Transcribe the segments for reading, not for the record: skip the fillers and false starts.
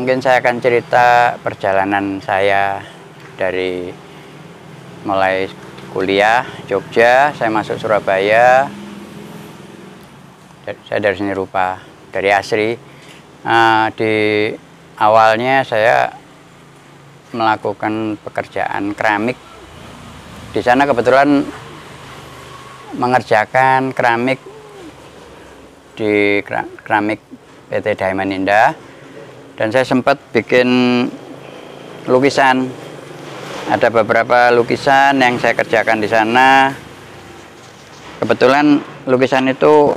mungkin saya akan cerita perjalanan saya dari mulai kuliah Jogja, saya masuk Surabaya. Saya dari seni rupa, dari ASRI. Di awalnya saya melakukan pekerjaan keramik. Di sana kebetulan mengerjakan keramik di keramik PT Diamond Indah, dan saya sempat bikin lukisan. Ada beberapa lukisan yang saya kerjakan di sana. Kebetulan lukisan itu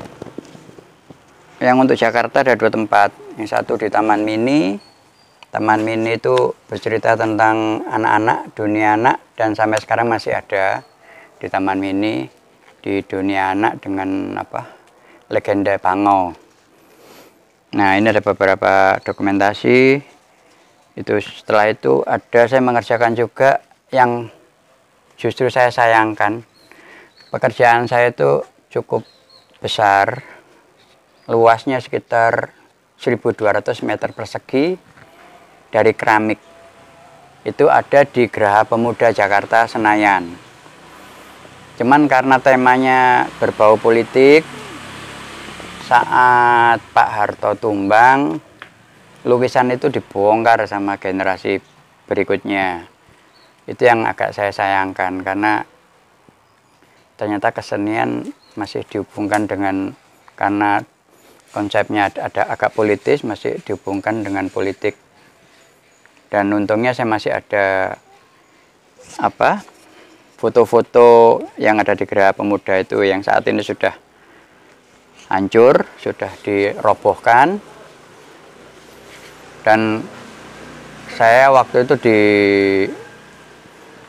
yang untuk Jakarta ada 2 tempat. Yang satu di Taman Mini. Taman Mini itu bercerita tentang anak-anak, dunia anak, dan sampai sekarang masih ada di Taman Mini, di dunia anak dengan legenda Bangau. Nah, ini ada beberapa dokumentasi. Itu setelah itu saya mengerjakan juga yang justru saya sayangkan. Pekerjaan saya itu cukup besar. Luasnya sekitar 1.200 meter persegi dari keramik. Itu ada di Geraha Pemuda Jakarta Senayan. Cuman karena temanya berbau politik, saat Pak Harto tumbang, lukisan itu dibongkar sama generasi berikutnya. Itu yang agak saya sayangkan, karena ternyata kesenian masih dihubungkan dengan, karena konsepnya ada agak politis, masih dihubungkan dengan politik. Dan untungnya saya masih ada foto-foto yang ada di Geraha Pemuda itu, yang saat ini sudah hancur, sudah dirobohkan. Dan saya waktu itu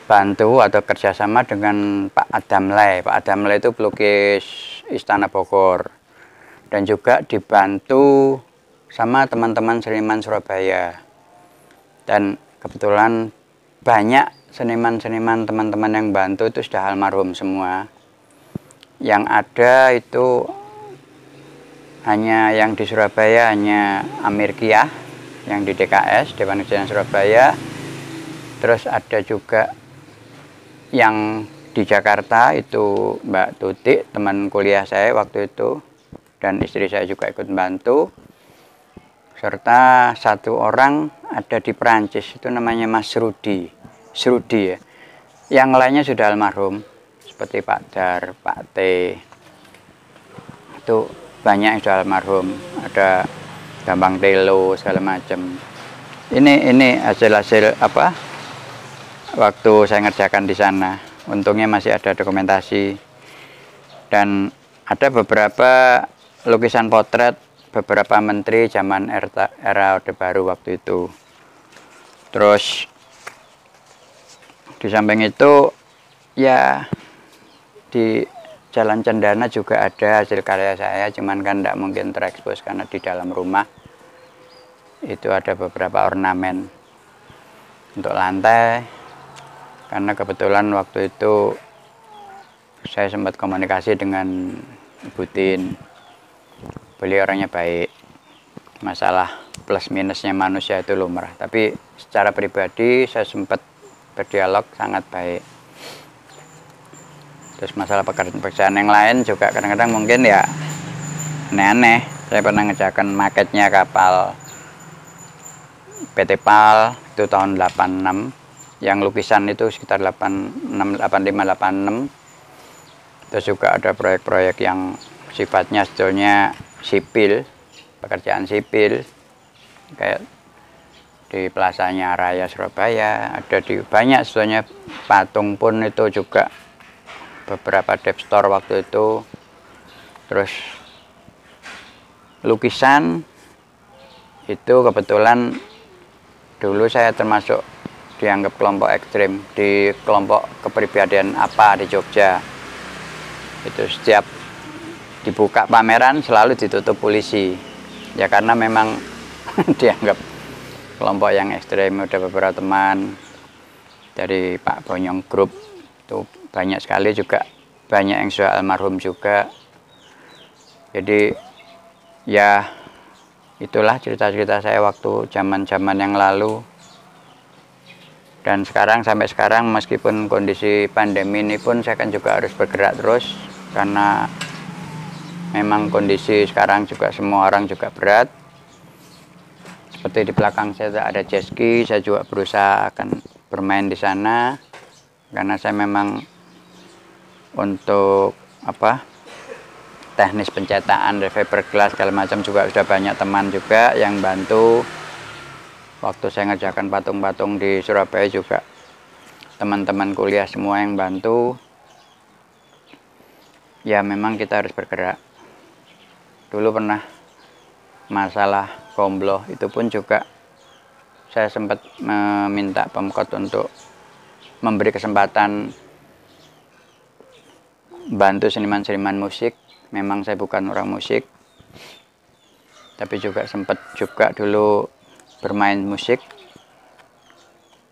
dibantu atau kerjasama dengan Pak Adamlay. Pak Adamlay itu pelukis Istana Bogor. Dan juga dibantu sama teman-teman seniman Surabaya. Dan kebetulan banyak seniman-seniman teman-teman yang bantu itu sudah almarhum semua. Yang ada itu hanya yang di Surabaya, hanya Amir Kiyah yang di DKS, Dewan Kejayaan Surabaya. Terus ada juga yang di Jakarta itu Mbak Tutik, teman kuliah saya waktu itu. Dan istri saya juga ikut membantu. Serta satu orang ada di Perancis, itu namanya Mas Rudi ya. Yang lainnya sudah almarhum, seperti Pak Dar, Pak T. Itu banyak yang sudah almarhum. Ada Gambang Telo segala macam. Ini hasil-hasil waktu saya ngerjakan di sana. Untungnya masih ada dokumentasi. Dan ada beberapa lukisan potret beberapa menteri zaman era Orde Baru waktu itu. Terus di samping itu ya di Jalan Cendana juga ada hasil karya saya, cuman kan tidak mungkin terekspos karena di dalam rumah. Itu ada beberapa ornamen untuk lantai, karena kebetulan waktu itu saya sempat komunikasi dengan Ibu Tin. Beliau orangnya baik. Masalah plus minusnya manusia itu lumrah, tapi secara pribadi saya sempat berdialog sangat baik. Terus masalah pekerjaan yang lain juga kadang-kadang mungkin ya aneh-aneh. Saya pernah ngerjakan maketnya kapal PT PAL itu tahun 86. Yang lukisan itu sekitar 85, 86. Terus juga ada proyek-proyek yang sifatnya sebetulnya sipil, pekerjaan sipil, kayak di Plasanya Raya Surabaya, ada di banyak sebetulnya. Patung pun itu juga beberapa dep store waktu itu. Terus lukisan itu kebetulan dulu saya termasuk dianggap kelompok ekstrim di kelompok kepribadian apa di Jogja. Itu setiap dibuka pameran selalu ditutup polisi, ya karena memang dianggap kelompok yang ekstrem. Ada beberapa teman dari Pak Bonyong Group itu banyak sekali, juga banyak yang sudah almarhum juga. Jadi ya itulah cerita-cerita saya waktu zaman-zaman yang lalu. Dan sekarang, sampai sekarang, meskipun kondisi pandemi ini pun saya kan juga harus bergerak terus, karena memang kondisi sekarang juga semua orang juga berat. Seperti di belakang saya ada jet ski, saya juga berusaha akan bermain di sana, karena saya memang untuk teknis pencetakan fiberglass segala macam juga sudah banyak teman juga yang bantu. Waktu saya ngerjakan patung-patung di Surabaya juga teman-teman kuliah semua yang bantu. Ya memang kita harus bergerak. Dulu pernah masalah Gombloh itu pun juga saya sempat meminta Pemkot untuk memberi kesempatan bantu seniman-seniman musik. Memang saya bukan orang musik, tapi juga sempat juga dulu bermain musik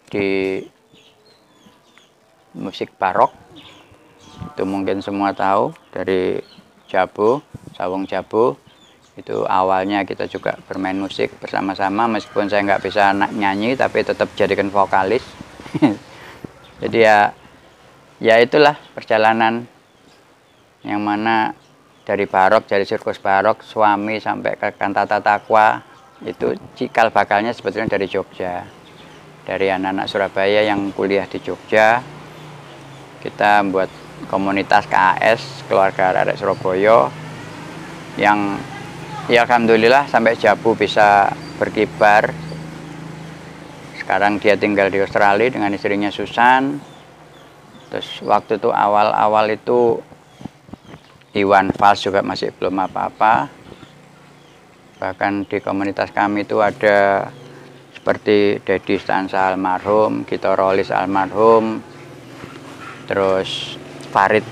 di musik barok. Itu mungkin semua tahu, dari Jabo, Sawung Jabo. Itu awalnya kita juga bermain musik bersama-sama, meskipun saya nggak bisa nyanyi tapi tetap jadikan vokalis. Jadi ya itulah perjalanan yang mana dari barok, dari sirkus barok, suami sampai ke kantata takwa. Itu cikal bakalnya sebetulnya dari Jogja, dari anak-anak Surabaya yang kuliah di Jogja. Kita membuat komunitas KAS, Keluarga Arek Surabaya, yang ya alhamdulillah sampai Jabu bisa berkibar. Sekarang dia tinggal di Australia dengan istrinya Susan. Terus waktu itu awal-awal itu Iwan Fals juga masih belum apa-apa. Bahkan di komunitas kami itu ada seperti Dedi Stansa almarhum, Gito Rolis almarhum, terus Farid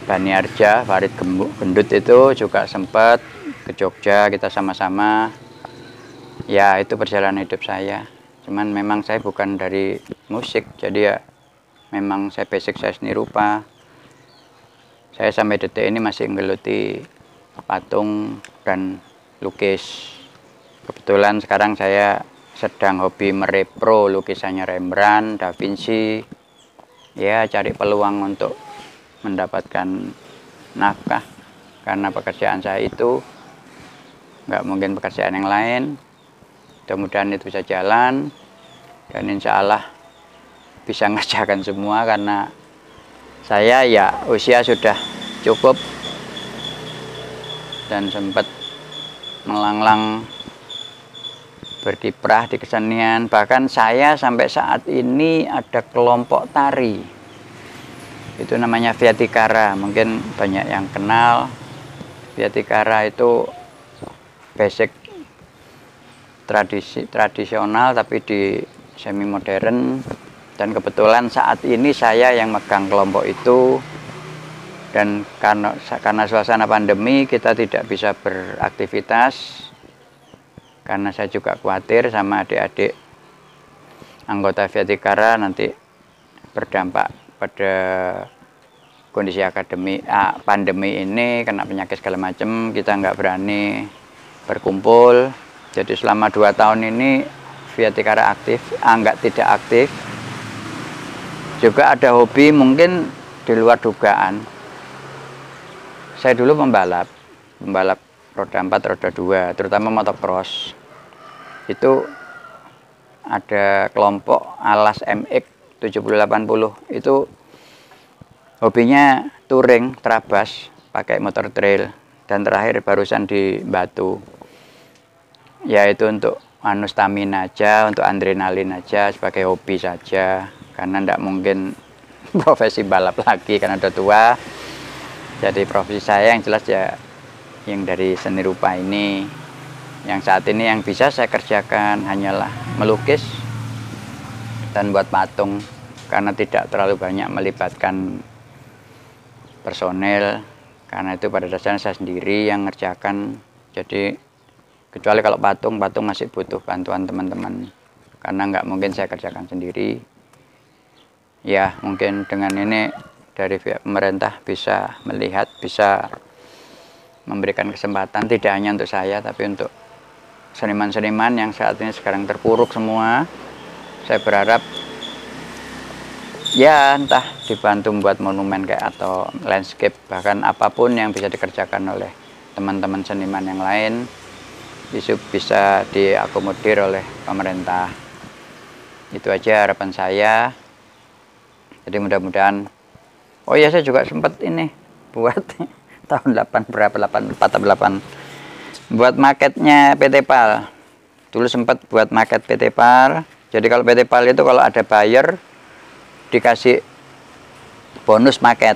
Baniarja, Farid Gendut itu juga sempat ke Jogja, kita sama-sama. Ya itu perjalanan hidup saya. Cuman memang saya bukan dari musik, jadi ya memang saya basic saya seni rupa. Saya sampai detik ini masih menggeluti patung dan lukis. Kebetulan sekarang saya sedang hobi merepro lukisannya Rembrandt, Da Vinci. Ya cari peluang untuk mendapatkan nafkah, karena pekerjaan saya itu nggak mungkin pekerjaan yang lain. Mudah-mudahan itu bisa jalan, dan insya Allah bisa ngerjakan semua, karena saya ya usia sudah cukup dan sempat melanglang berkiprah di kesenian. Bahkan saya sampai saat ini ada kelompok tari, itu namanya Viatikara, mungkin banyak yang kenal. Viatikara itu basic tradisional tapi di semi modern, dan kebetulan saat ini saya yang megang kelompok itu. Dan karena suasana pandemi kita tidak bisa beraktivitas, karena saya juga khawatir sama adik-adik anggota Viatikara nanti berdampak pada kondisi pandemi ini, kena penyakit segala macam, kita nggak berani berkumpul. Jadi selama 2 tahun ini Viatikara aktif, nggak tidak aktif. Juga ada hobi mungkin di luar dugaan. Saya dulu pembalap roda 4, roda 2, terutama motocross. Itu ada kelompok Alas MX 7080, itu hobinya touring, terabas, pakai motor trail. Dan terakhir barusan di Batu. Ya itu untuk stamina aja, untuk adrenalin aja, sebagai hobi saja. Karena tidak mungkin profesi balap lagi karena udah tua. Jadi profesi saya yang jelas ya yang dari seni rupa ini. Yang saat ini yang bisa saya kerjakan hanyalah melukis dan buat patung, karena tidak terlalu banyak melibatkan personel, karena itu pada dasarnya saya sendiri yang ngerjakan. Jadi kecuali kalau patung masih butuh bantuan teman-teman, karena nggak mungkin saya kerjakan sendiri. Ya mungkin dengan ini dari pihak pemerintah bisa melihat, bisa memberikan kesempatan tidak hanya untuk saya tapi untuk seniman-seniman yang saat ini sekarang terpuruk semua. Saya berharap ya entah dibantu membuat monumen kayak atau landscape, bahkan apapun yang bisa dikerjakan oleh teman-teman seniman yang lain bisa diakomodir oleh pemerintah. Itu aja harapan saya. Jadi mudah-mudahan. Oh ya, saya juga sempat ini buat tahun 84 atau 8 buat maketnya PT PAL. Dulu sempat buat maket PT PAL. Jadi kalau PT PAL itu kalau ada buyer dikasih bonus maket.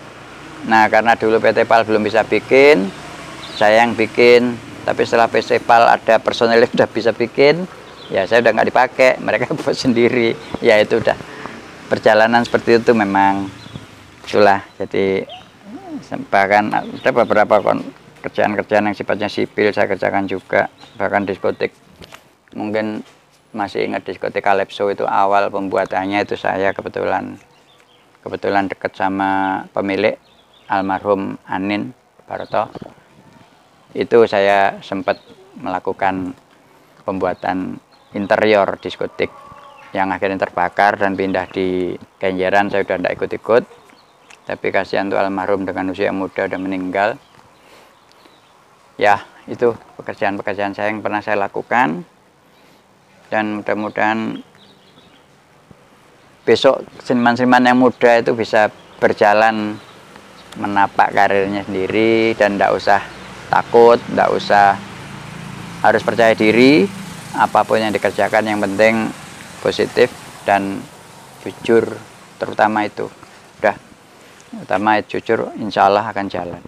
Nah, karena dulu PT PAL belum bisa bikin, saya yang bikin. Tapi setelah PT PAL ada personel yang sudah bisa bikin, ya saya udah nggak dipakai, mereka buat sendiri. Ya itu udah perjalanan seperti itu memang. Itulah, jadi bahkan ada beberapa kerjaan-kerjaan yang sifatnya sipil saya kerjakan juga, bahkan diskotik. Mungkin masih ingat diskotik Calypso itu awal pembuatannya itu saya kebetulan dekat sama pemilik almarhum Anin Barto. Itu saya sempat melakukan pembuatan interior diskotik yang akhirnya terbakar dan pindah di Kenjeran. Saya udah tidak ikut-ikut, tapi kasihan tuh almarhum dengan usia muda udah meninggal. Ya, itu pekerjaan-pekerjaan saya yang pernah saya lakukan. Dan mudah-mudahan besok seniman-seniman yang muda itu bisa berjalan menapak karirnya sendiri dan tidak usah takut, tidak usah harus percaya diri. Apapun yang dikerjakan yang penting positif dan jujur, terutama itu. Udah, utama jujur, insya Allah akan jalan.